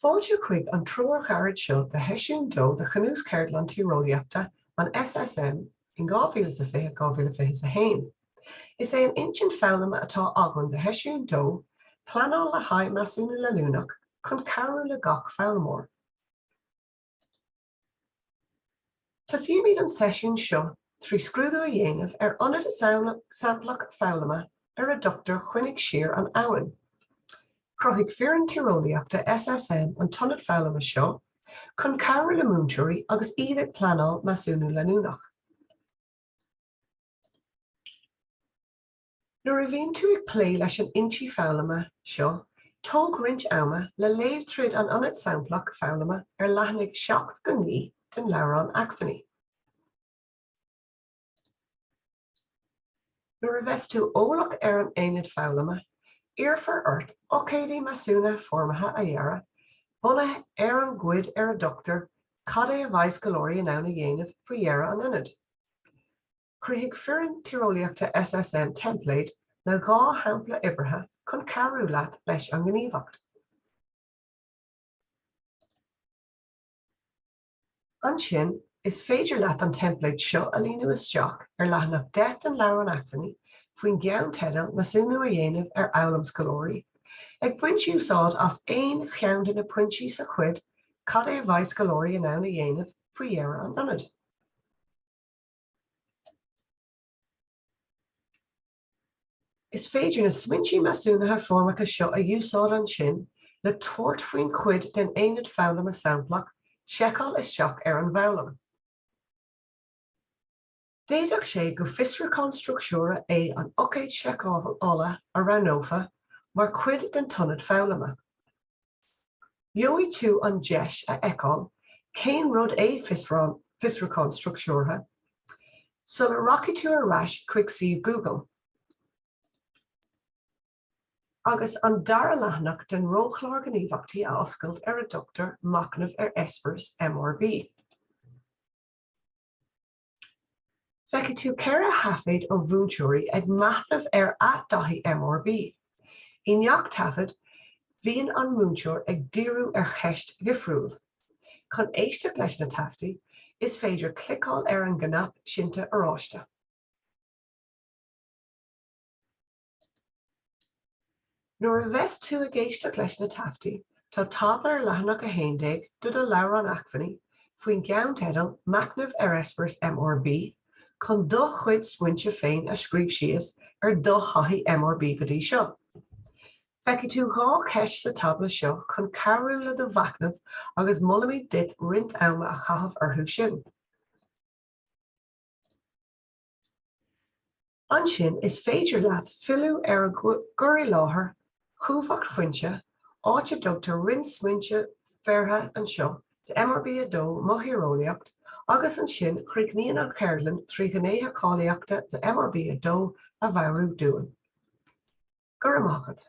Fáilte chuig an Treoir gharid seo de Mheasúnú de Chanús Cairdeal Tíreolaíochta an SSM in 2025-2021. Is é an intin Foghlama atá agan de Mheasúnú planál le haidh Mheasúnú leúnach chun carú le gach foghlama. Tásúimid an sesiún seo trí scrúdú a dhéanamh ionad samplach foghlama a dtugtar chuinnig siar an abhainn. Cruthaigh Fíorann Tíreolaíochta SSM an tionad foghlama seo chun carú le múntúirí agus iad ag planál Mheasúnú leúnach. Nuair a bhíonn tú ag plé leis an intí foghlama seo, tóg roinnt ama le léamh tríd an ionad samplach foghlama leathanigh 7 go 9 den leabharán acmhainní. Nuair a bheits tú ólach an aonad foghlama, Iarfar ort océadaí Mheasúna formatha a dhearradh, bunathe an gcuid a dtugtar cad é a bhaidhs go leor in ann a dhéanamh faoi dhearradh an ionad. Chruthigh Fíorann Tíreolaíochta SSM template le 2 hampla ibrithe chun carú leat leis an gníomhacht. Ansin is féidir leat an template seo a líonú isteach leathanach 10 an leabharán acmhainní faoin gceann teadal Mheasúnú a dhéanamh abhlams go leorí, ag baint úsáid as aon cheann na pointí sa chuid cad é a bhaidhs go leor in ann a dhéanamh faoi dhearradh an ionad. Is féidir na smaointí Mheasúnatha formacha seo a úsáid ansin le tuairt faoin chuid den aonad foghlama samplach seiceáil isteach an bhoghlama. D'fhéadfadh sé go fiosrúchán struchtúra é an océad seiceála a ranófa mar cuid den tionad foghlama. Bheoigh tú an deis a fheiceáil cén rud é fiosrúchán struchtúrtha, sulla rachadh tú ar rais chuig suíomh Google. Agus an dara leathanach den róchláir gníomhachtaí a oscailt a dtugtar macnamh espers MRB. Feiceadh tú ceithre hafeid ó bhúntúirí ag macnamh @daithí MRB. I neach tafad, bhíonn an múntúir ag díriú cheist dhifriúil. Chun éisteach leis na taftaí, is féidir clicáil an gnap sinte aráiste. Nuair a bheits tú ag éisteach leis na taftaí, tá tabla leathanach a 11 dul a leabharán acmhainní faoin gceann teadal macnamh espers MRB chun 2 chuid smaointe féin a scríobh síos 2 thaithí MRB go dtí seo. Feiceadh tú 2 ceist sa tabla seo chun carú le do bhacnamh agus mulaimid duit roinnt ama a chaithimh orthu sin. Ansin is féidir leat fiú ar an gurí láthair chúmhacht foinse áit a dtugtar roinnt smaointe feartha an seo de MRB Mheasúnú agus an sin chríochnaíonn an Cairdeal trí gnéithe cálaíochta de MRB a bharú dúin. Gur amachad.